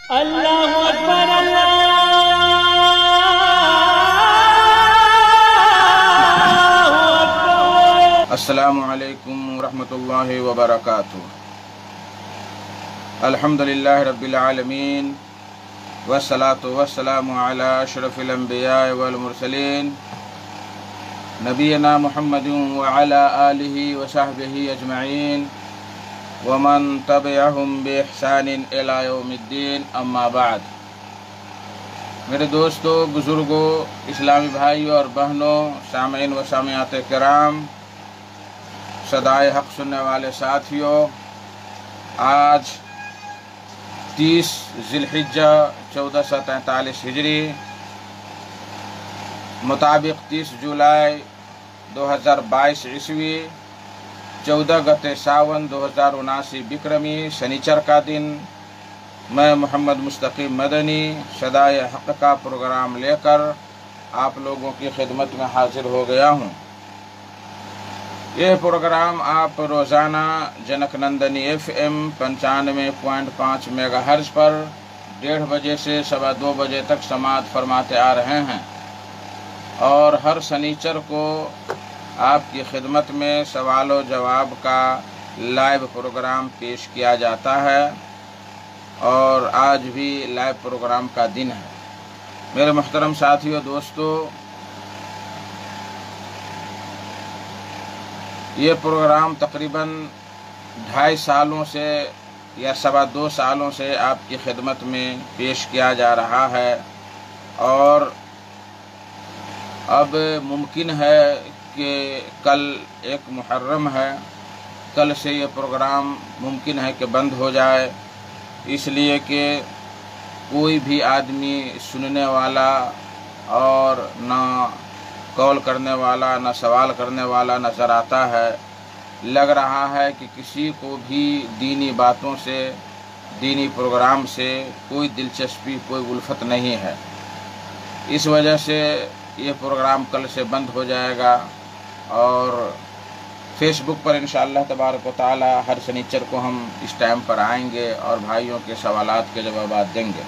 اللہ اکبر اللہ اکبر۔ السلام علیکم ورحمۃ اللہ وبرکاتہ۔ الحمدللہ رب العالمین والصلاة والسلام علی اشرف الانبیاء والمرسلین نبینا محمد وعلی آلہ وصحبہ اجمعین ومن تبعہم بإحسان الی یوم الدین، اما بعد۔ میرے دوستوں، بزرگوں، اسلامی بھائیوں اور بہنوں، سامعین و سامعات کرام، صدائے حق سننے والے ساتھیوں، آج 30 ذی الحجہ 1443 ہجری مطابق 30 جولائی 2022 عیسوی 14 ساون 2079 بکرمی شنیچر کا دن، میں محمد مستقیم مدنی صدائے حق کا پروگرام لے کر آپ لوگوں کی خدمت میں حاضر ہو گیا ہوں۔ یہ پروگرام آپ روزانہ junk Nandini FM 95.5 mega hertz پر 1:30 بجے سے 2:15 بجے تک سماعت فرماتے آ رہے ہیں، اور ہر سنیچر کو آپ کی خدمت میں سوال و جواب کا لائیو پروگرام پیش کیا جاتا ہے، اور آج بھی لائیو پروگرام کا دن ہے۔ میرے محترم ساتھیوں، دوستو، یہ پروگرام تقریباً 2.5 سالوں سے یا 2.25 سالوں سے آپ کی خدمت میں پیش کیا جا رہا ہے، اور اب ممکن ہے کہ کل 1 محرم ہے، کل سے یہ پروگرام ممکن ہے کہ بند ہو جائے، اس لیے کہ کوئی بھی آدمی سننے والا اور نہ کال کرنے والا نہ سوال کرنے والا نظر آتا ہے۔ لگ رہا ہے کہ کسی کو بھی دینی باتوں سے، دینی پروگرام سے کوئی دلچسپی، کوئی الفت نہیں ہے۔ اس وجہ سے یہ پروگرام کل سے بند ہو جائے گا، اور فیس بک پر انشاءاللہ تبارک و تعالی ہر سنیچر کو ہم اس ٹائم پر آئیں گے اور بھائیوں کے سوالات کے جوابات دیں گے۔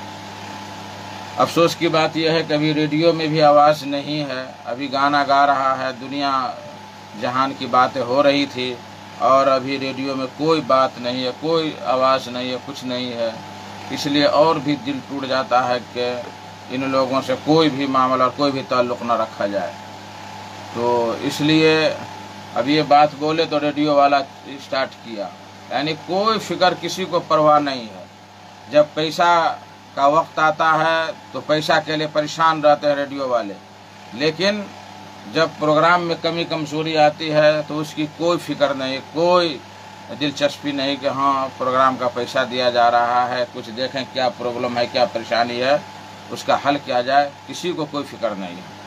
افسوس کی بات یہ ہے کہ ابھی ریڈیو میں بھی آواز نہیں ہے، ابھی گانا گا رہا ہے، دنیا جہان کی باتیں ہو رہی تھی، اور ابھی ریڈیو میں کوئی بات نہیں ہے، کوئی آواز نہیں ہے، کچھ نہیں ہے۔ اس لیے اور بھی دل ٹوٹ جاتا ہے کہ ان لوگوں سے کوئی بھی معاملہ اور کوئی بھی تعلق نہ رکھا جائے۔ تو اس لیے اب یہ بات بولے تو ریڈیو والا اسٹارٹ کیا، یعنی کوئی فکر، کسی کو پرواہ نہیں ہے۔ جب پیسہ کا وقت آتا ہے تو پیسہ کے لیے پریشان رہتے ہیں ریڈیو والے، لیکن جب پروگرام میں کمی کمزوری آتی ہے تو اس کی کوئی فکر نہیں، کوئی دلچسپی نہیں کہ ہاں پروگرام کا پیسہ دیا جا رہا ہے، کچھ دیکھیں کیا پرابلم ہے، کیا پریشانی ہے، اس کا حل کیا جائے، کسی کو کوئی فکر نہیں ہے۔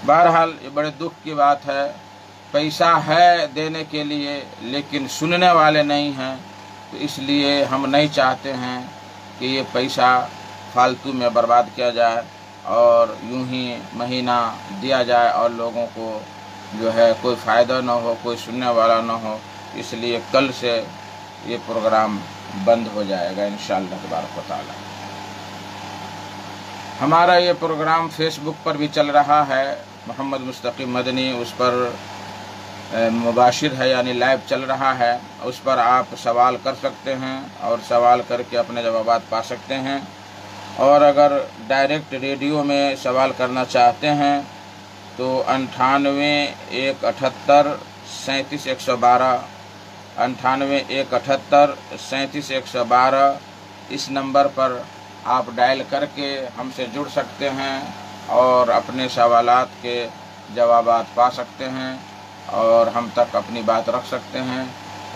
بہرحال یہ بڑے دکھ کی بات ہے، پیسہ ہے دینے کے لیے لیکن سننے والے نہیں ہیں، تو اس لیے ہم نہیں چاہتے ہیں کہ یہ پیسہ فالتو میں برباد کیا جائے اور یوں ہی مہینہ دیا جائے اور لوگوں کو جو ہے کوئی فائدہ نہ ہو، کوئی سننے والا نہ ہو۔ اس لیے کل سے یہ پروگرام بند ہو جائے گا انشاءاللہ تبارک و تعالی۔ ہمارا یہ پروگرام فیس بک پر بھی چل رہا ہے، محمد مستقیم مدنی اس پر مباشر ہے، یعنی لائیو چل رہا ہے، اس پر آپ سوال کر سکتے ہیں اور سوال کر کے اپنے جوابات پا سکتے ہیں، اور اگر ڈائریکٹ ریڈیو میں سوال کرنا چاہتے ہیں تو 98 178 37 112 98 178 37 112 اس نمبر پر آپ ڈائل کر کے ہم سے جڑ سکتے ہیں اور اپنے سوالات کے جوابات پا سکتے ہیں اور ہم تک اپنی بات رکھ سکتے ہیں۔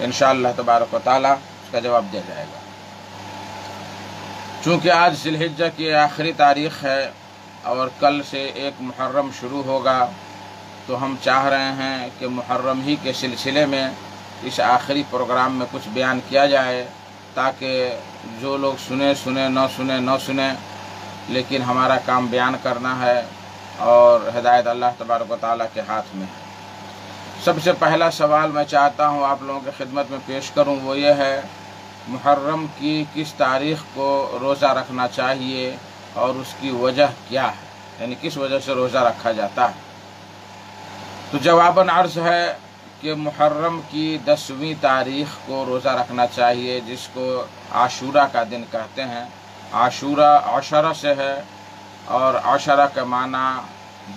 انشاءاللہ تبارک و تعالی اس کا جواب دیا جائے گا۔ چونکہ آج ذی الحجہ کی آخری تاریخ ہے اور کل سے 1 محرم شروع ہوگا، تو ہم چاہ رہے ہیں کہ محرم ہی کے سلسلے میں اس آخری پروگرام میں کچھ بیان کیا جائے، تاکہ جو لوگ سنیں نہ سنیں، لیکن ہمارا کام بیان کرنا ہے، اور ہدایت اللہ تبارک و تعالیٰ کے ہاتھ میں ہے۔ سب سے پہلا سوال میں چاہتا ہوں آپ لوگوں کی خدمت میں پیش کروں، وہ یہ ہے मुहर्रम की किस तारीख को रोज़ा रखना चाहिए और उसकी वजह क्या है, यानी किस वजह से रोज़ा रखा जाता है। तो जवाबन अर्ज़ है कि मुहर्रम की 10वीं तारीख को रोज़ा रखना चाहिए, जिसको आशूरा का दिन कहते हैं। आशूरा अशरा से है और अशरा का माना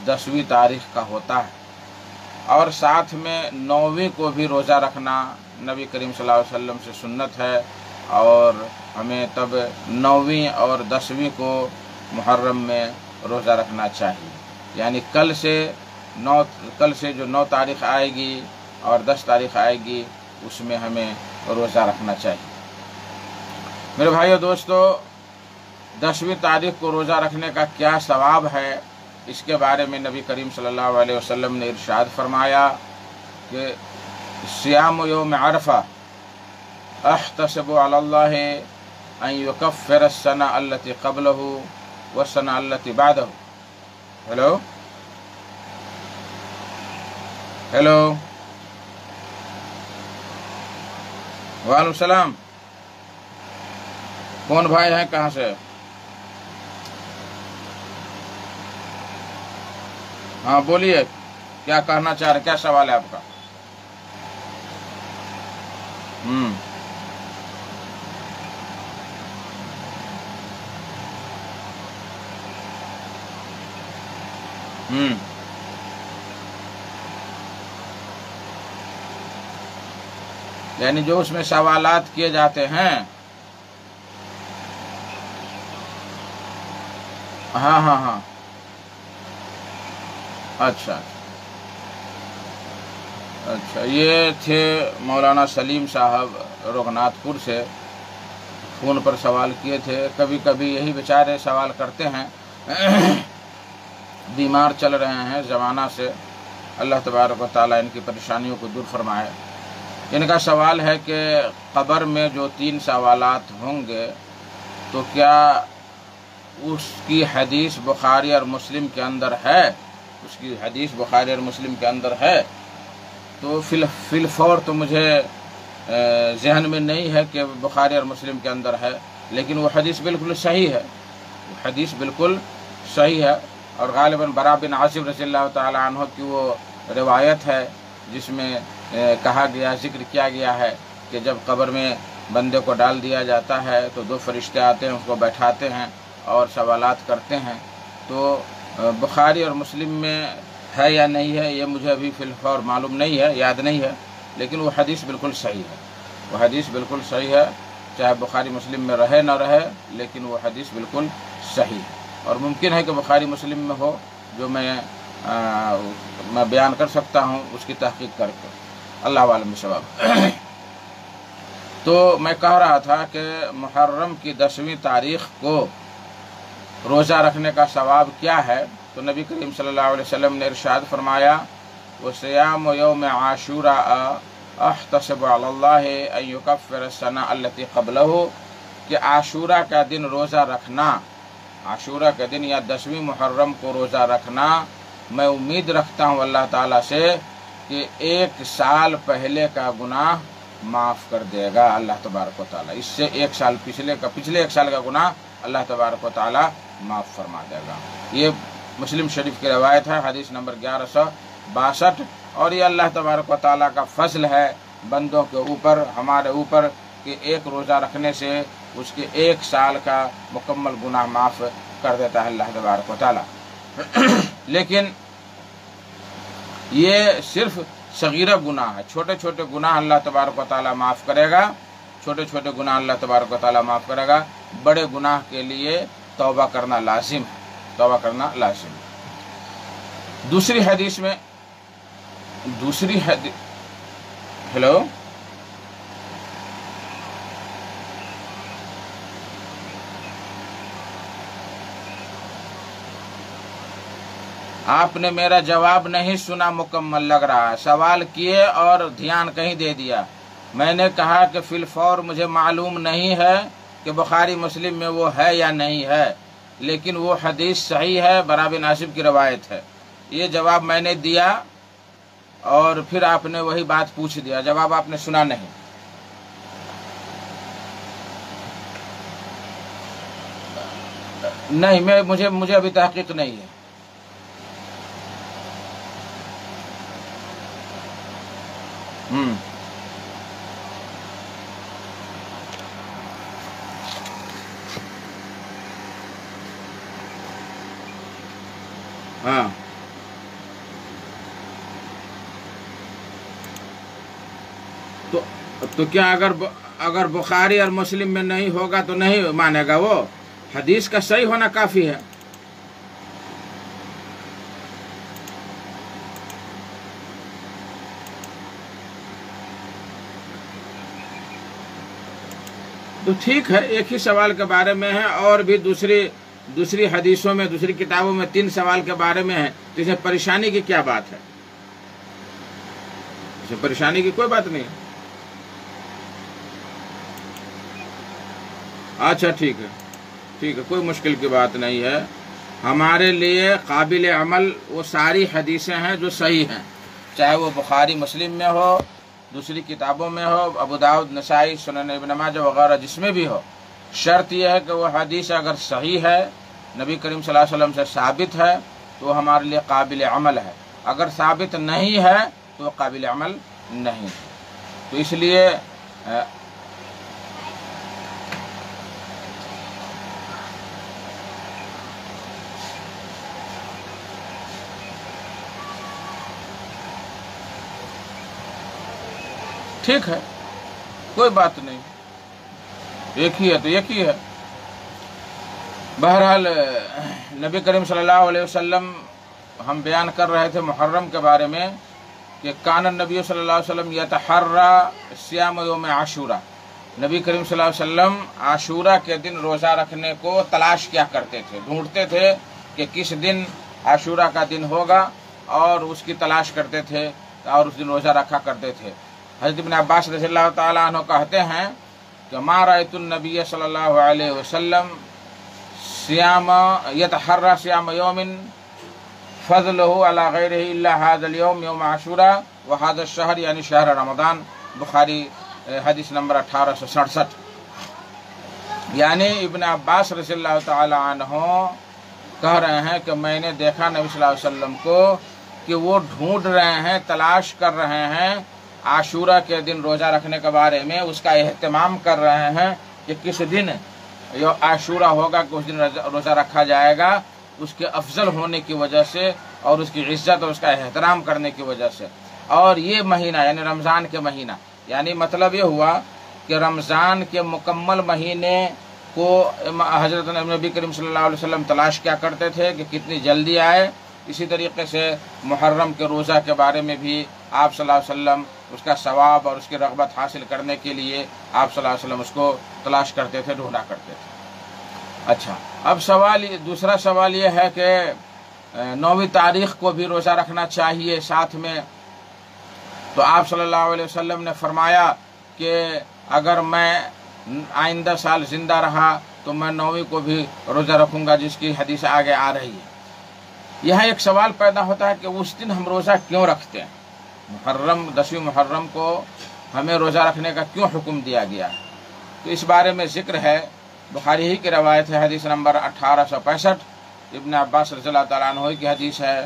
10वीं तारीख का होता है। और साथ में 9वीं को भी रोज़ा रखना नबी करीम सल्लल्लाहु अलैहि वसल्लम से सुन्नत है, और हमें तब 9वीं और 10वीं को मुहर्रम में रोज़ा रखना चाहिए। यानी कल से जो 9 तारीख आएगी और 10 तारीख आएगी, उसमें हमें रोज़ा रखना चाहिए। मेरे भाइयों दोस्तों, 10वीं तारीख को रोज़ा रखने का क्या सवाब है, इसके बारे में नबी करीम सल्लल्लाहु अलैहि वसल्लम ने इरशाद फरमाया कि सियाम यौम अरफा अहतसिबु अलल्लाहि अन युकफ्फिर अस्सना अल्लती क़ब्लहु वस्सना अल्लती बादहु। हेलो वालेकुम सलाम। कौन भाई हैं, कहाँ से? हाँ बोलिए, क्या कहना चाह रहे, क्या सवाल है आपका? यानी जो उसमें सवालात किए जाते हैं। हाँ, अच्छा, ये थे मौलाना सलीम साहब रघुनाथपुर से, फ़ोन पर सवाल किए थे। कभी कभी यही बेचारे सवाल करते हैं, बीमार चल रहे हैं ज़माना से। अल्लाह तबारक व तआला इनकी परेशानियों को दूर फरमाए। इनका सवाल है कि कब्र में जो 3 सवालात होंगे, तो क्या उसकी हदीस बुखारी और मुस्लिम के अंदर है? उसकी हदीस बुखारी और मुस्लिम के अंदर है? तो फिलफौर तो मुझे जहन में नहीं है कि बुखारी और मुस्लिम के अंदर है, लेकिन वो हदीस बिल्कुल सही है, वो हदीस बिल्कुल सही है। और गालिबन बरा बिन आसिब रज़ियल्लाहु ताला अन्हु की वो रिवायत है, जिसमें कहा गया, जिक्र किया गया है कि जब कब्र में बंदे को डाल दिया जाता है तो 2 फरिश्ते आते हैं, उसको बैठाते हैं और सवालात करते हैं। तो बुखारी और मुस्लिम में है या नहीं है, ये मुझे अभी फिलहाल मालूम नहीं है, याद नहीं है, लेकिन वो हदीस बिल्कुल सही है। वो हदीस बिल्कुल सही है, चाहे बुखारी मुस्लिम में रहे न रहे, लेकिन वो हदीस बिल्कुल सही है। और मुमकिन है कि बुखारी मुस्लिम में हो, जो मैं बयान कर सकता हूँ उसकी तहकीक करके। अल्लाह वालम सवाब। तो मैं कह रहा था कि मुहर्रम की 10वीं तारीख को रोज़ा रखने का सवाब क्या है। तो नबी करीम सल्लल्लाहु अलैहि वसल्लम ने इरशाद फरमाया, वो सियाम यौम आशूरा अहतसिबु अलल्लाहि अन युकफ्फिर अस्सना अल्लती क़ब्लहु, कि आशूरा का दिन रोज़ा रखना, आशूरा के दिन या 10वीं मुहर्रम को रोज़ा रखना, मैं उम्मीद रखता हूँ अल्लाह ताला से कि 1 साल पहले का गुनाह माफ़ कर देगा अल्लाह तबारक व तआला। इससे 1 साल पिछले 1 साल का गुनाह अल्लाह तबारक व तआला माफ़ फरमा देगा। ये मुस्लिम शरीफ की रवायत है, हदीस नंबर 1162। और ये अल्लाह तबारक व तआला का फजल है बंदों के ऊपर, हमारे ऊपर, कि 1 रोज़ा रखने से उसके 1 साल का मुकम्मल गुनाह माफ़ कर देता है अल्लाह तबारक व तआला। लेकिन ये सिर्फ सगीरा गुनाह है, छोटे छोटे गुनाह अल्लाह तबारक व तआला माफ़ करेगा, छोटे छोटे गुनाह अल्लाह तबारक व तआला माफ़ करेगा। बड़े गुनाह के लिए तौबा करना लाजिम है, तौबा करना लाजिम है। दूसरी हदीस हेलो, आपने मेरा जवाब नहीं सुना मुकम्मल लग रहा है। सवाल किए और ध्यान कहीं दे दिया। मैंने कहा कि फिलफौर मुझे मालूम नहीं है कि बुखारी मुस्लिम में वो है या नहीं है, लेकिन वो हदीस सही है, बरा बिन आसिब की रवायत है। ये जवाब मैंने दिया और फिर आपने वही बात पूछ दिया, जवाब आपने सुना नहीं। نہیں، مجھے ابھی تحقیق نہیں ہے۔ ہاں تو کیا اگر بخاری اور مسلم میں نہیں ہوگا تو نہیں مانے گا؟ وہ حدیث کا صحیح ہونا کافی ہے۔ تو ٹھیک ہے، ایک ہی سوال کے بارے میں ہے، اور بھی دوسری حدیثوں میں، دوسری کتابوں میں 3 سوال کے بارے میں ہے، تو اسے پریشانی کی کیا بات ہے؟ اسے پریشانی کی کوئی بات نہیں ہے۔ اچھا ٹھیک ہے، کوئی مشکل کی بات نہیں ہے۔ ہمارے لیے قابل عمل وہ ساری حدیثیں ہیں جو صحیح ہیں، چاہے وہ بخاری مسلم میں ہو، دوسری کتابوں میں ہو، ابو داؤد، نسائی، سنن ابن ماجہ وغیرہ جس میں بھی ہو۔ شرط یہ ہے کہ وہ حدیث اگر صحیح ہے، نبی کریم صلی اللہ علیہ وسلم سے ثابت ہے، تو وہ ہمارے لیے قابل عمل ہے۔ اگر ثابت نہیں ہے تو وہ قابل عمل نہیں، تو اس لیے ٹھیک ہے، کوئی بات نہیں، ایک ہی ہے تو ایک ہی ہے۔ بہرحال نبی کریم صلی اللہ علیہ وسلم، ہم بیان کر رہے تھے محرم کے بارے میں کہ کان النبی صلی اللہ علیہ وسلم یتحری صیام یوم عاشورہ، نبی کریم صلی اللہ علیہ وسلم عاشورہ کے دن روزہ رکھنے کو تلاش کیا کرتے تھے، ڈھونڈتے تھے کہ کس دن عاشورہ کا دن ہوگا، اور اس کی تلاش کرتے تھے اور اس دن روزہ رکھا کرتے تھے۔ حضرت ابن عباس رضی اللہ تعالیٰ عنہ کہتے ہیں کہ ما رأیت النبی صلی اللہ علیہ وسلم یتحری صیام یوم فضلہ علی غیرہ الا ھذا اليوم یوم عاشورہ وھذا الشہر، یعنی شہر رمضان، بخاری حدیث نمبر 1867۔ یعنی ابن عباس رضی اللہ تعالیٰ عنہ کہہ رہے ہیں کہ میں نے دیکھا نبی صلی اللہ علیہ وسلم کو کہ وہ ڈھونڈ رہے ہیں، تلاش کر رہے ہیں عاشورہ کے دن روزہ رکھنے کے بارے میں، اس کا اہتمام کر رہے ہیں کہ کس دن عاشورہ ہوگا کہ اس دن روزہ رکھا جائے گا، اس کے افضل ہونے کی وجہ سے اور اس کی عزت اور اس کا احترام کرنے کی وجہ سے۔ اور یہ مہینہ یعنی رمضان کے مہینہ، یعنی مطلب یہ ہوا کہ رمضان کے مکمل مہینے کو حضرت نبی کریم صلی اللہ علیہ وسلم تلاش کیا کرتے تھے کہ کتنی جلدی آئے۔ اسی طریقے سے محرم کے روزہ کے بارے میں بھی آپ صلی اللہ علیہ وسلم اس کا ثواب اور اس کی رغبت حاصل کرنے کے لیے آپ صلی اللہ علیہ وسلم اس کو تلاش کرتے تھے، ڈھونڈا کرتے تھے۔ اچھا، اب دوسرا سوال یہ ہے کہ 9ویں تاریخ کو بھی روزہ رکھنا چاہیے ساتھ میں، تو آپ صلی اللہ علیہ وسلم نے فرمایا کہ اگر میں آئندہ سال زندہ رہا تو میں 9ویں کو بھی روزہ رکھوں گا، جس کی حدیث آگے آ رہی ہے۔ یہاں ایک سوال پیدا ہوتا ہے کہ اس دن ہم روزہ کیوں رکھتے ہیں؟ محرم 10ویں محرم کو ہمیں روزہ رکھنے کا کیوں حکم دیا گیا ہے؟ تو اس بارے میں ذکر ہے، بخاری ہی کی روایت ہے، حدیث نمبر 1865، ابن عباس رضی اللہ تعالیٰ عنہ کی حدیث ہے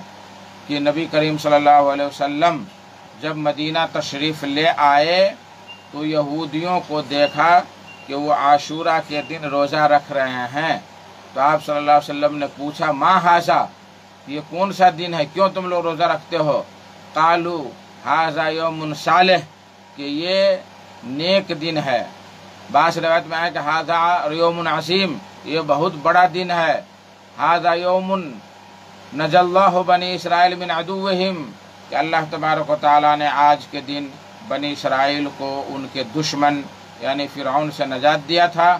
کہ نبی کریم صلی اللہ علیہ وسلم جب مدینہ تشریف لے آئے تو یہودیوں کو دیکھا کہ وہ عاشورہ کے دن روزہ رکھ رہے ہیں، تو آپ صلی اللہ علیہ وسلم نے پوچھا ما ھذا، یہ کون سا دن ہے، کیوں تم لوگ روزہ رکھتے ہو؟ قالوا ھذا یوم صالح، کہ یہ نیک دن ہے۔ بعض روایت میں ہے کہ ھذا یوم عظیم، یہ بہت بڑا دن ہے۔ ھذا یوم نجی اللہ بنی اسرائیل من عدوہم، کہ اللہ تبارک و تعالیٰ نے آج کے دن بنی اسرائیل کو ان کے دشمن یعنی فرعون سے نجات دیا تھا۔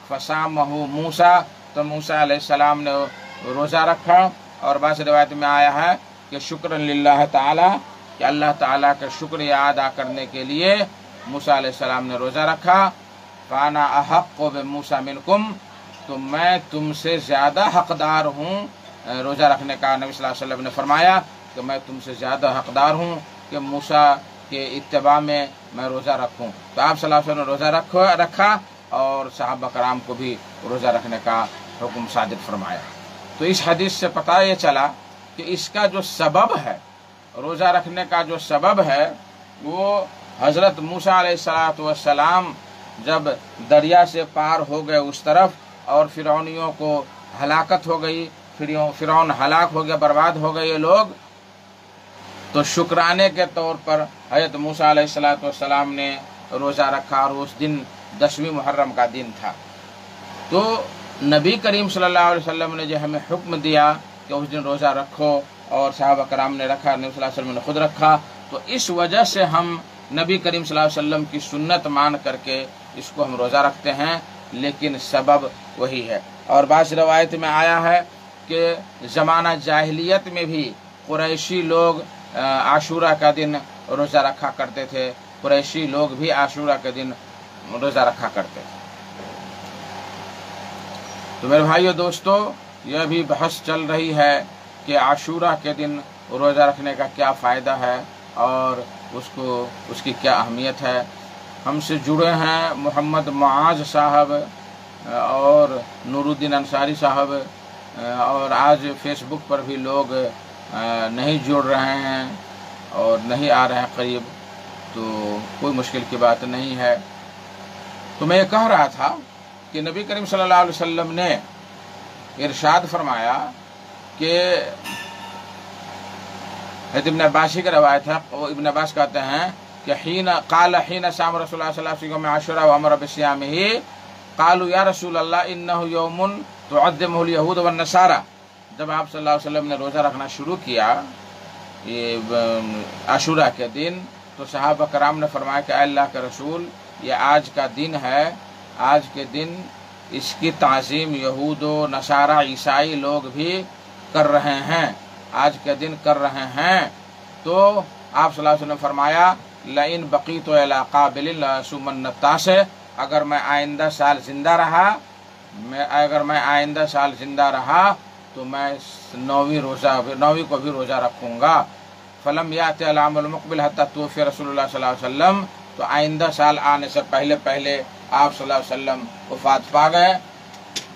فصامہ موسیٰ، تو موسیٰ علیہ السلام نے روزہ رکھا، اور بعض روایت میں آیا ہے کہ شکر للہ تعالی، کہ اللہ تعالیٰ کا شکریہ ادا کرنے کے لیے موسیٰ علیہ السلام نے روزہ رکھا۔ فانا احق بموسیٰ منکم، تو میں تم سے زیادہ حقدار ہوں روزہ رکھنے کا، نبی صلی اللہ علیہ وسلم نے فرمایا کہ میں تم سے زیادہ حقدار ہوں کہ موسیٰ کے اتباع میں روزہ رکھوں۔ تو آپ صلی اللہ علیہ وسلم نے روزہ رکھا، اور صحابہ کرام کو بھی روزہ رکھنے کا हुक्म सादिर फरमाया। तो इस हदीस से पता ये चला कि इसका जो सबब है, रोज़ा रखने का जो सबब है, वो हज़रत मूसा अलैहिस्सलातु वस्सलाम जब दरिया से पार हो गए उस तरफ और फिरौनियों को हलाकत हो गई, फिरौन हलाक हो गया, बर्बाद हो गए ये लोग, तो शुक्राने के तौर पर हज़रत मूसा अलैहिस्सलातु वस्सलाम ने रोज़ा रखा और उस दिन 10वीं मुहर्रम का दिन था। तो नबी करीम सल्लल्लाहु अलैहि वसल्लम ने जो हमें हुक्म दिया कि उस दिन रोज़ा रखो और सहाबा कराम ने रखा, नबी सल्लल्लाहु अलैहि वसल्लम ने खुद रखा, तो इस वजह से हम नबी करीम सल्लल्लाहु अलैहि वसल्लम की सुन्नत मान करके इसको हम रोज़ा रखते हैं, लेकिन सबब वही है। और बाज़ रवायत में आया है कि ज़माना जाहिलियत में भी कुरैशी लोग आशूरा का दिन रोज़ा रखा करते थे, कुरैशी लोग भी आशूरा के दिन रोज़ा रखा करते थे। तो मेरे भाइयों दोस्तों, यह भी बहस चल रही है कि आशूरा के दिन रोज़ा रखने का क्या फ़ायदा है और उसकी क्या अहमियत है। हमसे जुड़े हैं मोहम्मद मुआज़ साहब और नूरुद्दीन अंसारी साहब, और आज फेसबुक पर भी लोग नहीं जुड़ रहे हैं और नहीं आ रहे हैं करीब, तो कोई मुश्किल की बात नहीं है। तो मैं ये कह रहा था कि नबी करीम सल्लल्लाहु अलैहि वसल्लम ने इरशाद फरमाया कि इब्न अब्बास की रवायत है, वो इब्न अब्बास कहते हैं कि हीन साम रसूलुल्लाह सल्लल्लाहु अलैहि वसल्लम आशुरा व अमर बिसियामिही क़ालू या रसूलल्लाह इन्नहु यौमुन तुअद्दिमुहुल यहूद वन नसारा। जब आप सल्लल्लाहु अलैहि वसल्लम ने रोज़ा रखना शुरू किया ये आशुरा के दिन, तो सहाबा कराम ने फरमाया कि अल्लाह के रसूल, ये आज का दिन है, आज के दिन इसकी ताज़ीम यहूद व नसारा ईसाई लोग भी कर रहे हैं, आज के दिन कर रहे हैं। तो आप सल्लल्लाहु अलैहि वसल्लम फरमाया लइन बक़ीतु अला क़ाबिलिन लअसूमन्नता से, अगर मैं आइंदा साल जिंदा रहा तो मैं 9वीं को भी रोज़ा रखूँगा। फलम याति अल आमुल मुक़बिल हत्ता तूफ़िया रसूलुल्लाह सल्लल्लाहु अलैहि वसल्लम, तो आइंदा साल आने से पहले पहले आप सल्लल्लाहु अलैहि वसल्लम वफ़ात पा गए।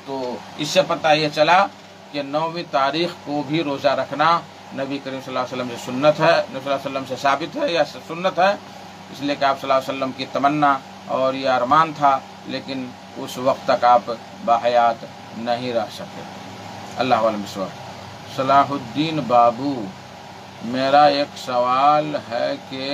तो इससे पता ये चला कि 9वीं तारीख़ को भी रोज़ा रखना नबी करीम सल्लल्लाहु अलैहि वसल्लम से सुन्नत है, नबी सल्लल्लाहु अलैहि वसल्लम से साबित है या सुन्नत है, इसलिए कि आप सल्लल्लाहु अलैहि वसल्लम की तमन्ना और ये अरमान था, लेकिन उस वक्त तक आप बाहयात नहीं रह सके। अल्लाह वालम बिस्वा। सलाहुद्दीन बाबू, मेरा एक सवाल है कि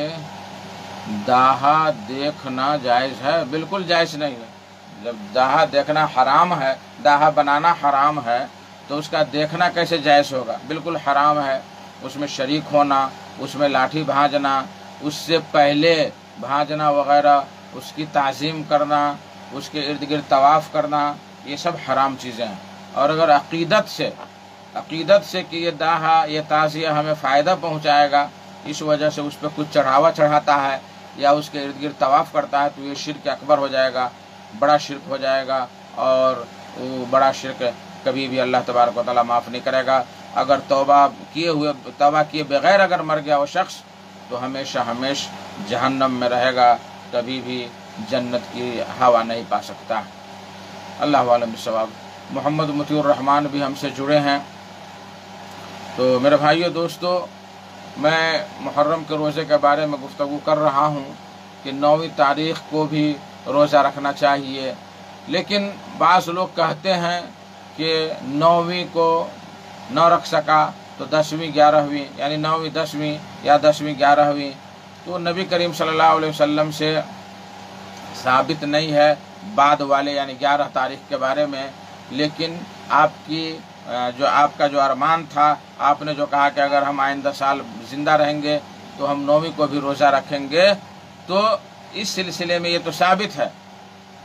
दाहा देखना जायज़ है? बिल्कुल जायज़ नहीं है। जब दाहा देखना हराम है, दाहा बनाना हराम है, तो उसका देखना कैसे जायज़ होगा? बिल्कुल हराम है। उसमें शरीक होना, उसमें लाठी भांजना, उससे पहले भांजना वगैरह, उसकी ताज़ीम करना, उसके इर्द गिर्द तवाफ़ करना, ये सब हराम चीज़ें हैं। और अगर अक़ीदत से कि ये दाहा, ये ताज़िया हमें फ़ायदा पहुँचाएगा, इस वजह से उस पर कुछ चढ़ावा चढ़ाता है या उसके इर्द गिर्द तवाफ़ करता है, तो ये शिर्क अकबर हो जाएगा, बड़ा शिर्क हो जाएगा, और वो बड़ा शिर्क कभी भी अल्लाह तबारक व तआला माफ़ नहीं करेगा। अगर तौबा किए बगैर अगर मर गया वो शख्स, तो हमेशा जहन्नम में रहेगा, कभी भी जन्नत की हवा नहीं पा सकता। अल्लाह वालम बिस्सवाब। मोहम्मद मुतीउर रहमान भी हमसे जुड़े हैं। तो मेरे भाइयों दोस्तों, मैं मुहर्रम के रोज़े के बारे में गुफ्तगू कर रहा हूँ कि 9वीं तारीख़ को भी रोज़ा रखना चाहिए, लेकिन बाज़ लोग कहते हैं कि 9वीं को न रख सका तो 10वीं 11वीं, यानी 9वीं 10वीं या 10वीं 11वीं, तो नबी करीम सल्लल्लाहु अलैहि वसल्लम से साबित नहीं है बाद वाले यानी 11 तारीख़ के बारे में। लेकिन आपका जो अरमान था, आपने जो कहा कि अगर हम आइंदा साल ज़िंदा रहेंगे तो हम 9वीं को भी रोज़ा रखेंगे, तो इस सिलसिले में ये तो साबित है।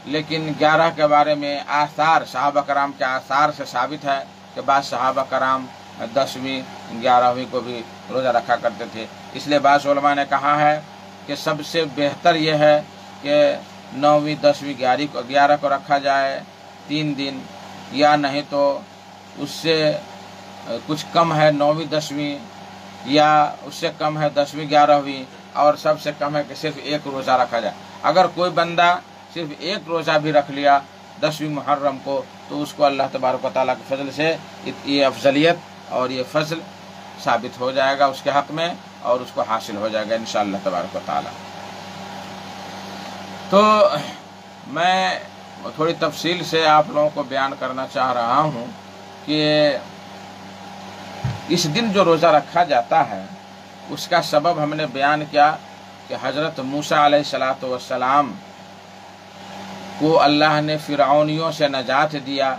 लेकिन 11 के बारे में आसार, सहाबा कराम के आसार से साबित है कि बाद सहाबा कराम 10वीं 11वीं को भी रोज़ा रखा करते थे। इसलिए बाज़ उलमा ने कहा है कि सबसे बेहतर यह है कि 9वीं 10वीं 11 को रखा जाए 3 दिन, या नहीं तो उससे कुछ कम है 9वीं 10वीं, या उससे कम है 10वीं 11वीं, और सबसे कम है कि सिर्फ एक रोज़ा रखा जाए। अगर कोई बंदा सिर्फ एक रोज़ा भी रख लिया 10वीं मुहर्रम को, तो उसको अल्लाह तबारक व तआला के फजल से ये अफजलियत और ये फजल साबित हो जाएगा उसके हक़ में, और उसको हासिल हो जाएगा इंशाअल्लाह तबारक व तआला। तो मैं थोड़ी तफसील से आप लोगों को बयान करना चाह रहा हूँ कि इस दिन जो रोज़ा रखा जाता है उसका सबब हमने बयान किया कि हज़रत मूसा अलैहिस्सलातु वस्सलाम को अल्लाह ने फ़िरऔनियों से नजात दिया,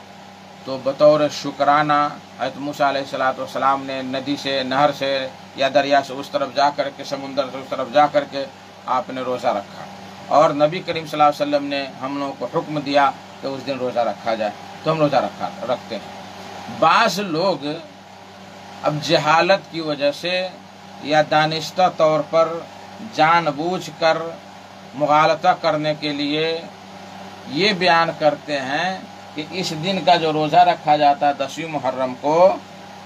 तो बतौर शुक्राना हज़रत मूसा अलैहिस्सलातु वस्सलाम ने नदी से, नहर से या दरिया से उस तरफ जा कर के, समुंदर से उस तरफ जा कर के आपने रोज़ा रखा, और नबी करीम सल्लल्लाहु अलैहि वसल्लम ने हम लोगों को हुक्म दिया कि उस दिन रोज़ा रखा जाए, तो हम रोज़ा रखते हैं। बाज़ लोग अब जहालत की वजह से या दानिश्ता तौर पर जानबूझकर मुगालता करने के लिए ये बयान करते हैं कि इस दिन का जो रोज़ा रखा जाता है 10वीं मुहर्रम को,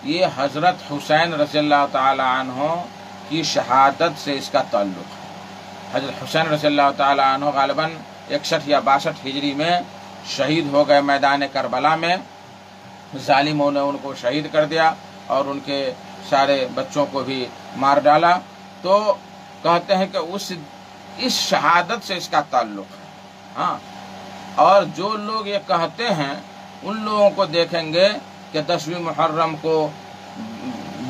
ये हज़रत हुसैन रज़ियल्लाहु ताला अन्हु की शहादत से इसका ताल्लुक़ है। हज़रत हुसैन रज़ियल्लाहु ताला अन्हु ग़ालिबन 61 या 62 हिजरी में शहीद हो गए मैदान करबला में। ज़ालिमों ने उनको शहीद कर दिया और उनके सारे बच्चों को भी मार डाला। तो कहते हैं कि इस शहादत से इसका ताल्लुक़ है। हाँ, और जो लोग ये कहते हैं उन लोगों को देखेंगे कि 10वीं मुहर्रम को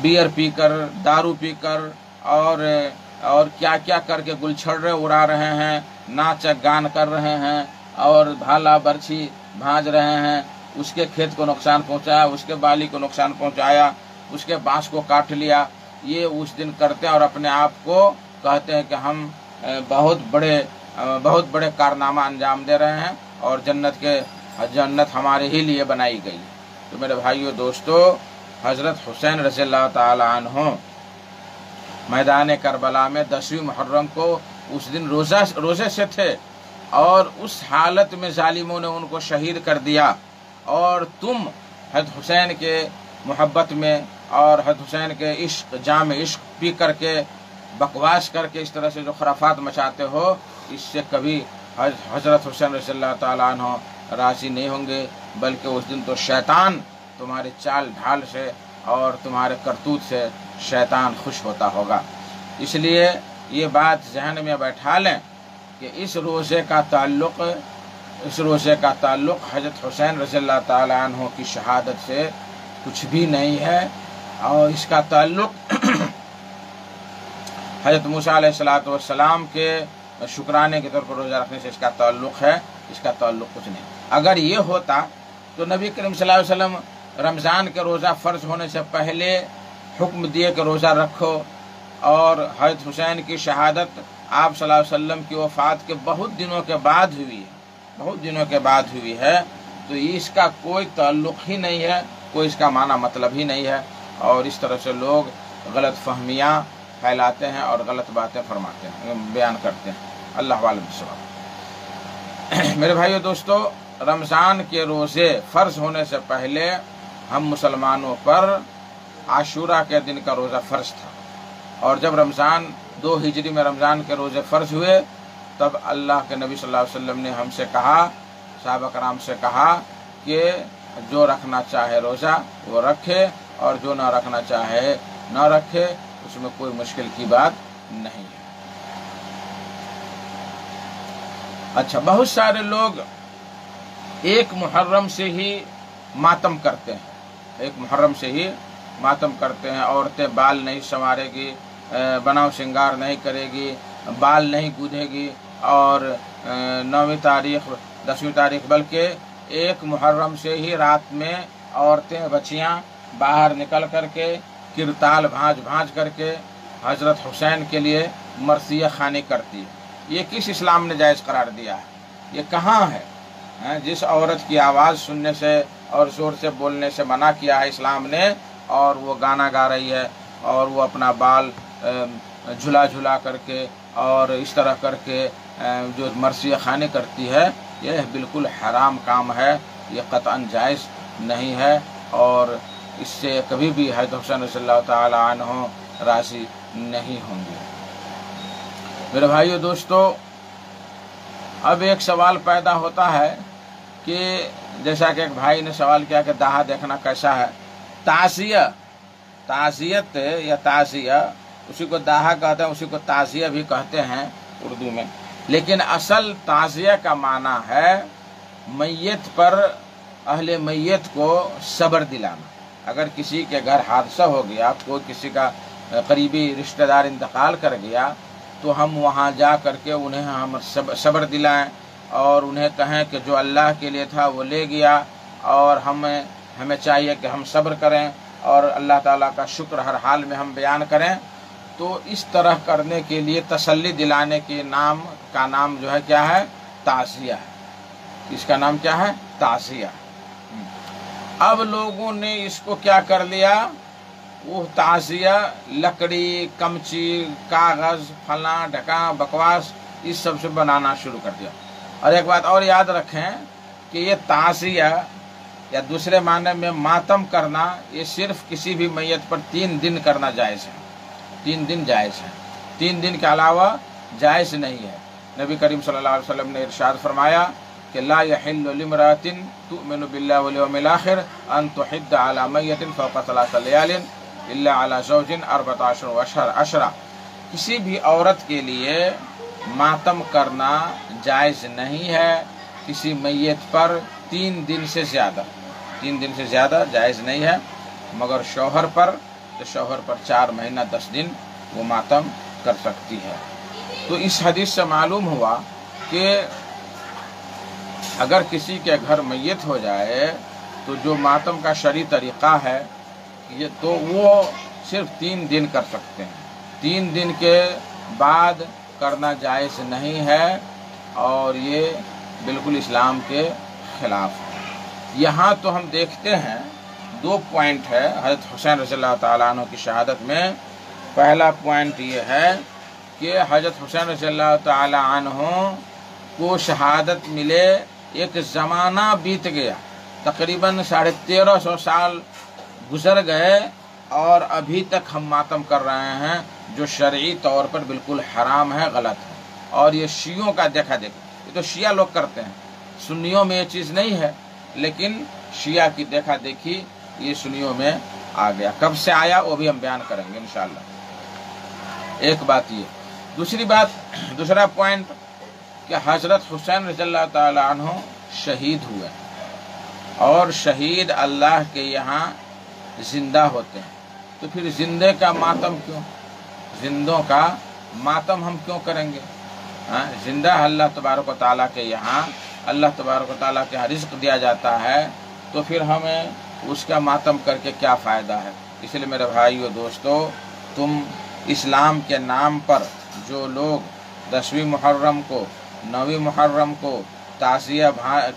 बियर पीकर, दारू पीकर और क्या क्या करके गुलछर्रे उड़ा रहे हैं, नाच गान कर रहे हैं और भाला बर्छी भांज रहे हैं, उसके खेत को नुकसान पहुंचाया, उसके बाली को नुकसान पहुंचाया, उसके बांस को काट लिया। ये उस दिन करते हैं और अपने आप को कहते हैं कि हम बहुत बड़े कारनामा अंजाम दे रहे हैं और जन्नत हमारे ही लिए बनाई गई। तो मेरे भाइयों दोस्तों, हज़रत हुसैन रज़ियल्लाहु ताला अन्हु मैदान करबला में 10वीं मुहर्रम को उस दिन रोज़े से थे और उस हालत में ज़ालिमों ने उनको शहीद कर दिया, और तुम हज़रत हुसैन के मोहब्बत में और हज़रत हुसैन के इश्क, जाम इश्क पी करके, बकवास करके इस तरह से जो खराफात मचाते हो, इससे कभी हज़रत हुसैन रज़ियल्लाहु ताला अन्हु राज़ी नहीं होंगे, बल्कि उस दिन तो शैतान तुम्हारे चाल ढाल से और तुम्हारे करतूत से शैतान खुश होता होगा। इसलिए ये बात जहन में बैठा लें कि इस रोज़े का ताल्लुक़ हज़रत हुसैन रज़ियल्लाहु ताला अन्हु की शहादत से कुछ भी नहीं है, और इसका ताल्लुक़ हज़रत मूसा अलैहिस्सलातु वस्सलाम के शुक्राने के तौर पर रोज़ा रखने से इसका ताल्लुक़ है, इसका ताल्लुक़ कुछ नहीं। अगर ये होता तो नबी करीम सल्लल्लाहु अलैहि वसल्लम रमज़ान के रोज़ा फ़र्ज़ होने से पहले हुक्म दिए कि रोज़ा रखो, और हज़रत हुसैन की शहादत आप सल्लल्लाहु अलैहि वसल्लम की वफ़ात के बहुत दिनों के बाद हुई है, तो इसका कोई ताल्लुक़ ही नहीं है, कोई इसका माना मतलब ही नहीं है। और इस तरह से लोग गलत फहमियाँ फैलाते हैं और गलत बातें फरमाते हैं, बयान करते हैं। अल्लाह वालम बिस्सवाब। मेरे भाइयों दोस्तों, रमज़ान के रोज़े फ़र्ज़ होने से पहले हम मुसलमानों पर आशूरा के दिन का रोज़ा फ़र्ज़ था, और जब रमज़ान 2 हिजरी में रमज़ान के रोज़े फ़र्ज़ हुए, तब अल्लाह के नबी सल्लल्लाहु अलैहि वसल्लम ने हमसे कहा, सहाबा कराम से कहा कि जो रखना चाहे रोज़ा वो रखे, और जो ना रखना चाहे ना रखे, उसमें कोई मुश्किल की बात नहीं है। अच्छा, बहुत सारे लोग 1 मुहर्रम से ही मातम करते हैं, 1 मुहर्रम से ही मातम करते हैं। औरतें बाल नहीं संवारेगी, बनाव श्रृंगार नहीं करेगी, बाल नहीं गूंथेगी, और 9वीं तारीख 10वीं तारीख बल्कि 1 मुहर्रम से ही रात में औरतें बच्चियां बाहर निकल करके किरताल भांज करके हज़रत हुसैन के लिए मरसिया खानी करती है। ये किस इस्लाम ने जायज़ करार दिया है? ये कहाँ है? जिस औरत की आवाज़ सुनने से और ज़ोर से बोलने से मना किया है इस्लाम ने, और वो गाना गा रही है और वो अपना बाल झुला करके और इस तरह करके जो मरसिया खानी करती है, यह बिल्कुल हराम काम है, ये क़तअन जायज़ नहीं है, और इससे कभी भी हज़रत हुसैन रज़ियल्लाहु ताला अन्हु राज़ी नहीं होंगे। मेरे भाइयों दोस्तों, अब एक सवाल पैदा होता है कि जैसा कि एक भाई ने सवाल किया कि दाहा देखना कैसा है। ताज़ियत या ताज़िया, उसी को दाहा कहते हैं, उसी को ताज़िया भी कहते हैं उर्दू में। लेकिन असल ताज़िया का माना है मैयत पर अहले मैयत को सब्र दिलाना। अगर किसी के घर हादसा हो गया, कोई किसी का करीबी रिश्तेदार इंतकाल कर गया, तो हम वहाँ जा करके उन्हें हम सब्र दिलाएं और उन्हें कहें कि जो अल्लाह के लिए था वो ले गया और हमें चाहिए कि हम सब्र करें और अल्लाह ताला का शुक्र हर हाल में हम बयान करें। तो इस तरह करने के लिए तसल्ली दिलाने के नाम जो है क्या है, ताज़िया है। इसका नाम क्या है, ताज़िया। अब लोगों ने इसको क्या कर लिया, वो ताज़िया लकड़ी, कमची, कागज़, फला ढका बकवास इस सब से बनाना शुरू कर दिया। और एक बात और याद रखें कि ये ताज़िया या दूसरे माने में मातम करना, ये सिर्फ किसी भी मैयत पर 3 दिन करना जायज़ है। 3 दिन जायज़ है, 3 दिन के अलावा जायज़ नहीं है। नबी करीम सल्लल्लाहु अलैहि वसल्लम ने इरशाद फरमाया कि ला यहिल्लु लिम्रातिन तु'मिनु बिल्लाहि वल यawmil आखिर अन तुहिद्द अला मैयतिन फौqa 3 लयालिन इल्ला अला ज़ौजिन 14 अशरा। किसी भी औरत के लिए मातम करना जायज़ नहीं है किसी मैयत पर 3 दिन से ज़्यादा जायज़ नहीं है। मगर शौहर पर 4 महीना 10 दिन वो मातम कर सकती है। तो इस हदीस से मालूम हुआ कि अगर किसी के घर मैयत हो जाए तो जो मातम का शरई तरीक़ा है ये, तो वो सिर्फ 3 दिन कर सकते हैं। 3 दिन के बाद करना जायज़ नहीं है और ये बिल्कुल इस्लाम के खिलाफ है। यहाँ तो हम देखते हैं 2 पॉइंट है हज़रत हुसैन रज़ियल्लाहु ताला अन्हु की शहादत में। पहला पॉइंट ये है कि हज़रत हुसैन रज़ियल्लाहु ताला अन्हु को शहादत मिले एक ज़माना बीत गया, तकरीबन 1350 साल गुजर गए और अभी तक हम मातम कर रहे हैं, जो शरई तौर पर बिल्कुल हराम है, गलत है। और ये शियों का देखा देखी, ये तो शिया लोग करते हैं, सुन्नियों में ये चीज़ नहीं है, लेकिन शिया की देखा देखी ये सुन्नियों में आ गया। कब से आया वो भी हम बयान करेंगे इंशाअल्लाह। एक बात ये। दूसरा पॉइंट कि हज़रत हुसैन रज़ियल्लाहु ताला अन्हु शहीद हुए और शहीद अल्लाह के यहाँ जिंदा होते हैं। तो फिर जिंदे का मातम क्यों, जिंदों का मातम हम क्यों करेंगे? जिंदा अल्लाह तबारक व तआला के यहाँ, अल्लाह तबारक व तआला के यहाँ रिज़्क़ दिया जाता है, तो फिर हमें उसका मातम करके क्या फ़ायदा है? इसलिए मेरे भाइयों दोस्तों, तुम इस्लाम के नाम पर जो लोग 10वीं मुहर्रम को, 9वीं मुहर्रम को ताज़िया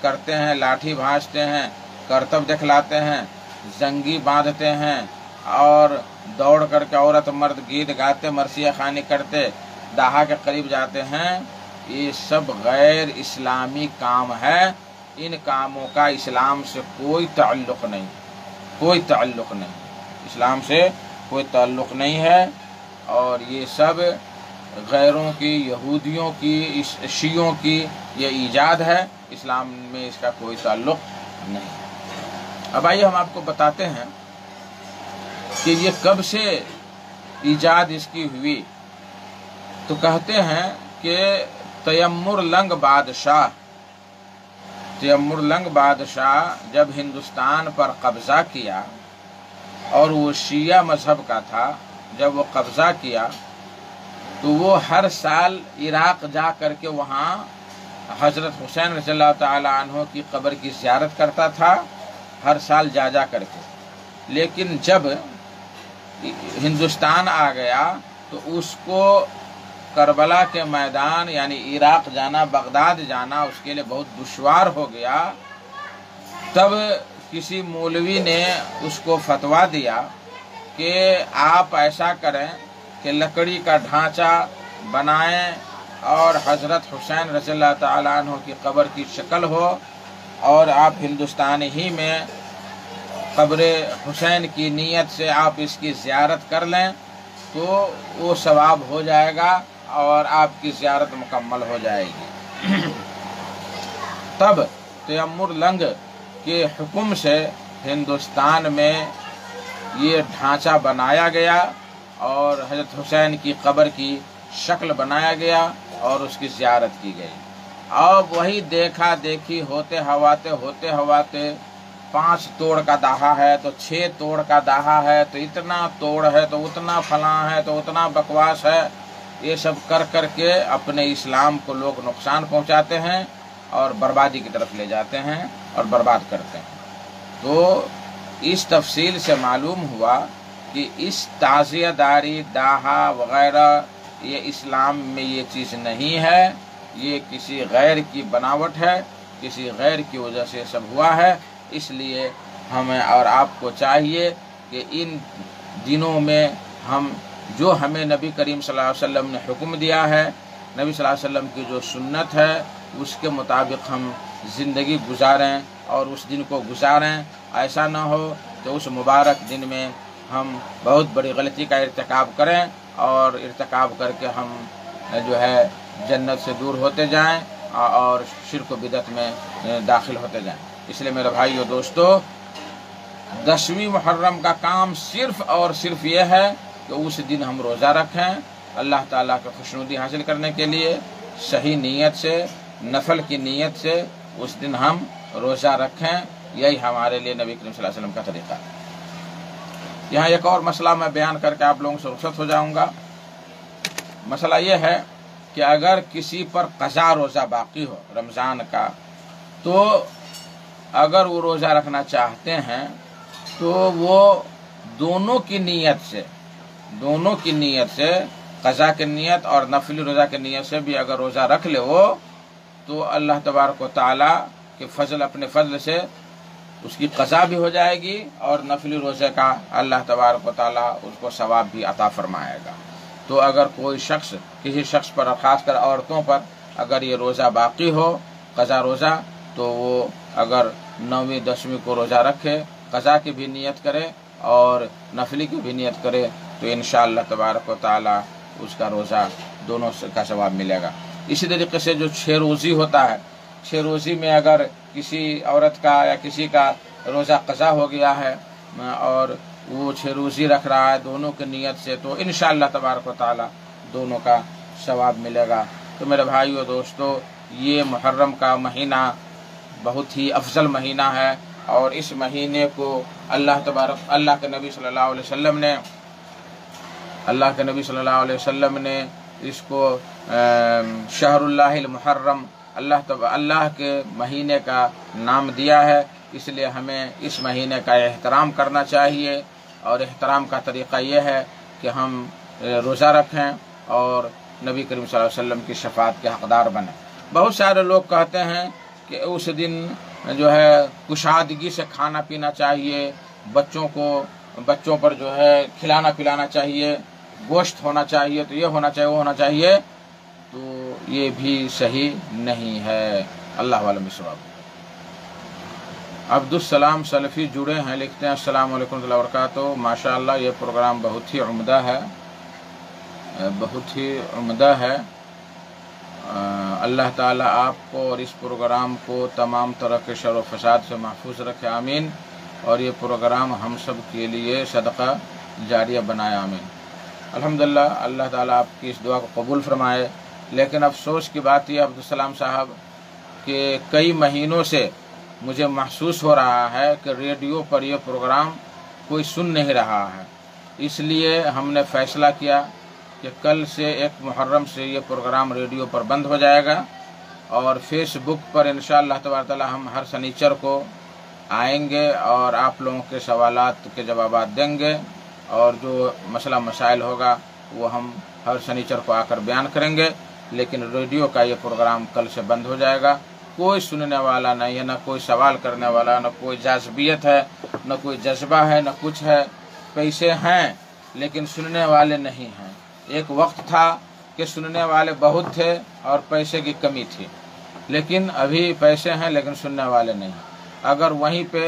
करते हैं, लाठी भांजते हैं, करतब दिखलाते हैं, जंगी बांधते हैं और दौड़ करके औरत मर्द गीत गाते, मरसिया खानी करते, दाहा के करीब जाते हैं, ये सब गैर इस्लामी काम है। इन कामों का इस्लाम से कोई ताल्लुक़ नहीं, इस्लाम से कोई ताल्लुक़ नहीं है। और ये सब गैरों की, यहूदियों की, शियों की ये ईजाद है, इस्लाम में इसका कोई ताल्लुक़ नहीं है। अब आइए हम आपको बताते हैं कि ये कब से ईजाद इसकी हुई। तो कहते हैं कि तैमुरलंग बादशाह जब हिंदुस्तान पर कब्ज़ा किया और वो शिया मज़हब का था, जब वो कब्ज़ा किया तो वो हर साल इराक़ जा कर के वहाँ हज़रत हुसैन रज़ियल्लाहु ताला अन्हु की कब्र की ज़ियारत करता था, हर साल जा करके। लेकिन जब हिंदुस्तान आ गया तो उसको करबला के मैदान यानी इराक़ जाना, बगदाद जाना उसके लिए बहुत दुश्वार हो गया। तब किसी मौलवी ने उसको फतवा दिया कि आप ऐसा करें कि लकड़ी का ढांचा बनाएं और हज़रत हुसैन रज़ियल्लाहु ताला अन्हु की कब्र की शक्ल हो और आप हिंदुस्तान ही में कब्र हुसैन की नीयत से आप इसकी ज़ियारत कर लें तो वो सवाब हो जाएगा और आपकी ज़ियारत मुकम्मल हो जाएगी। तब तैमुर लंग के हुक्म से हिंदुस्तान में ये ढांचा बनाया गया और हज़रत हुसैन की कब्र की शक्ल बनाया गया और उसकी ज़ियारत की गई। अब वही देखा देखी होते हवाते 5 तोड़ का दाहा है तो 6 तोड़ का दाहा है तो इतना तोड़ है तो उतना फलां है तो उतना बकवास है, ये सब कर कर के अपने इस्लाम को लोग नुकसान पहुंचाते हैं और बर्बादी की तरफ ले जाते हैं और बर्बाद करते हैं। तो इस तफसील से मालूम हुआ कि इस ताज़ियादारी दाहा वगैरह ये इस्लाम में ये चीज़ नहीं है, ये किसी गैर की बनावट है, किसी गैर की वजह से सब हुआ है। इसलिए हमें और आपको चाहिए कि इन दिनों में हम जो हमें नबी करीम सल्लल्लाहु अलैहि वसल्लम ने हुक्म दिया है, नबी सल्लल्लाहु अलैहि वसल्लम की जो सुन्नत है उसके मुताबिक हम ज़िंदगी गुजारें और उस दिन को गुजारें। ऐसा ना हो तो उस मुबारक दिन में हम बहुत बड़ी गलती का इर्तिकाब करें और इर्तिकाब करके हम जो है जन्नत से दूर होते जाएं और शिर्क व बिदअत में दाखिल होते जाएं। इसलिए मेरे भाइयों दोस्तों, 10वीं मुहर्रम का काम सिर्फ़ और सिर्फ ये है कि उस दिन हम रोज़ा रखें, अल्लाह ताला की खुशनुदी हासिल करने के लिए सही नीयत से, नफल की नीयत से उस दिन हम रोज़ा रखें। यही हमारे लिए नबी करीम सल्लल्लाहु अलैहि वसल्लम का तरीका है। यहाँ एक और मसला मैं बयान करके आप लोगों से रुखसत हो जाऊँगा। मसला ये है कि अगर किसी पर क़ज़ा रोज़ा बाकी हो रमज़ान का, तो अगर वो रोज़ा रखना चाहते हैं तो वो दोनों की नीयत से क़ज़ा की नीयत और नफली रोज़ा की नीयत से भी अगर रोज़ा रख ले वो, तो अल्लाह तबारक व तआला के फजल, अपने फजल से उसकी क़ज़ा भी हो जाएगी और नफली रोज़े का अल्लाह तबारक व तआला उसको सवाब भी अता फरमाएगा। तो अगर कोई शख्स किसी शख्स पर, ख़ासकर औरतों पर, अगर ये रोज़ा बाकी हो क़ज़ा रोज़ा, तो वो अगर 9वीं 10वीं को रोज़ा रखे, क़ज़ा की भी नियत करे और नफली की भी नियत करे, तो इंशाअल्लाह तबारक व तआला उसका रोज़ा दोनों का सवाब मिलेगा। इसी तरीके से जो 6 रोज़ी होता है, 6 रोज़ी में अगर किसी औरत का या किसी का रोज़ा क़ज़ा हो गया है और वो 6 रोज़ी रख रहा है दोनों की नियत से, तो इंशाअल्लाह तबारक व तआला दोनों का सवाब मिलेगा। तो मेरे भाइयों दोस्तों, ये मुहर्रम का महीना बहुत ही अफजल महीना है और इस महीने को अल्लाह के नबी सल्लल्लाहु अलैहि वसल्लम ने इसको शहरुल्लाहिल मुहर्रम, अल्लाह के महीने का नाम दिया है। इसलिए हमें इस महीने का एहतराम करना चाहिए और एहतराम का तरीक़ा ये है कि हम रोज़ा रखें और नबी करीम सल्लल्लाहु अलैहि वसल्लम की शफ़ाअत के हक़दार बने। बहुत सारे लोग कहते हैं कि उस दिन जो है कुशादगी से खाना पीना चाहिए, बच्चों पर जो है खिलाना पिलाना चाहिए, गोश्त होना चाहिए, तो ये होना चाहिए वो होना चाहिए, तो ये भी सही नहीं है। अल्लाह वालम बिस्सवाब। अब्दुस्सलाम सलफ़ी जुड़े हैं, लिखते हैं अस्सलाम वालेकुम व बरकातुहू। माशाअल्लाह ये प्रोग्राम बहुत ही उम्दा है। अल्लाह ताला आपको और इस प्रोग्राम को तमाम तरह के शर व फसाद से महफूज रखे, आमीन। और ये प्रोग्राम हम सब के लिए सदका जारिया बनाए, आमीन। अल्हम्दुलिल्लाह, अल्लाह ताला आपकी इस दुआ को कबूल फरमाए। लेकिन अफसोस की बात यह अब्दुस्सलाम साहब कि कई महीनों से मुझे महसूस हो रहा है कि रेडियो पर यह प्रोग्राम कोई सुन नहीं रहा है। इसलिए हमने फ़ैसला किया कि कल से 1 मुहर्रम से ये प्रोग्राम रेडियो पर बंद हो जाएगा और फेसबुक पर इंशाअल्लाह तबारक तआला हम हर शनिचर को आएंगे और आप लोगों के सवालात के जवाबात देंगे और जो मसला मसाइल होगा वो हम हर शनिचर को आकर बयान करेंगे। लेकिन रेडियो का ये प्रोग्राम कल से बंद हो जाएगा। कोई सुनने वाला नहीं है, न कोई सवाल करने वाला, न कोई जाज़बियत है, न कोई जज्बा है, न कुछ है। पैसे हैं लेकिन सुनने वाले नहीं हैं। एक वक्त था कि सुनने वाले बहुत थे और पैसे की कमी थी, लेकिन अभी पैसे हैं लेकिन सुनने वाले नहीं। अगर वहीं पे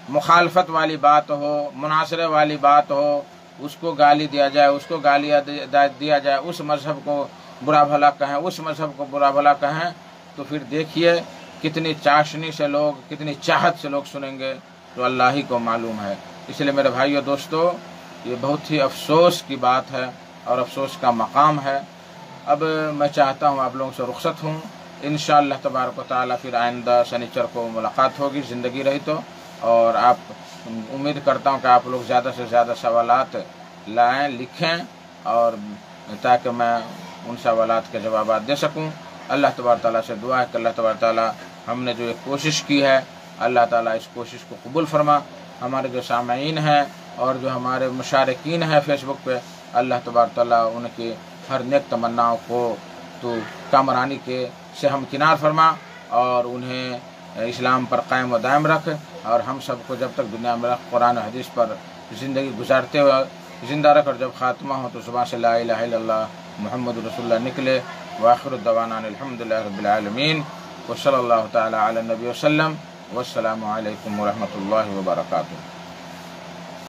मुखालफत वाली बात हो, मुनासरे वाली बात हो, उसको गाली दिया जाए, उसको गालियाँ दिया जाए, उस मज़हब को बुरा भला कहें, उस मज़हब को बुरा भला कहें, तो फिर देखिए कितनी चाशनी से लोग, कितनी चाहत से लोग सुनेंगे तो अल्लाह ही को मालूम है। इसलिए मेरे भाइयों दोस्तों, ये बहुत ही अफसोस की बात है और अफसोस का मकाम है। अब मैं चाहता हूँ आप लोगों से रुखसत हूँ। इंशाअल्लाह तबारक व तआला फिर आइंदा शनिचर को मुलाकात होगी, ज़िंदगी रही तो। और आप उम्मीद करता हूँ कि आप लोग ज़्यादा से ज़्यादा सवालात लाएँ, लिखें, और ताकि मैं उन सवालात के जवाब दे सकूँ। अल्लाह तबारक ताला से दुआ है कि अल्लाह तबारक ताला हमने जो एक कोशिश की है, अल्लाह ताला इस कोशिश को कबूल फरमा। हमारे जो सामईन हैं और जो हमारे मुशारिकीन हैं फेसबुक पे, अल्लाह तबारक ताला उनकी हर नेक तमन्नाओं को तो कामरानी के से हम किनार फरमा और उन्हें इस्लाम पर कायम व दायम रख। और हम सबको जब तक दुनिया में रख कुरान और हदीस पर ज़िंदगी गुजारते हुए ज़िंदा रख, और जब ख़ात्मा हो तो सुबह से ला इलाहा इल्लल्लाह मुहम्मदुर रसूलुल्लाह निकले। व आखिरु दवाना अल्हम्दुलिल्लाहि रब्बिल आलमीन व सल्लल्लाहु तआला अला नबी व सल्लम। वस्सलामु अलैकुम व रहमतुल्लाहि व बरकातुहू।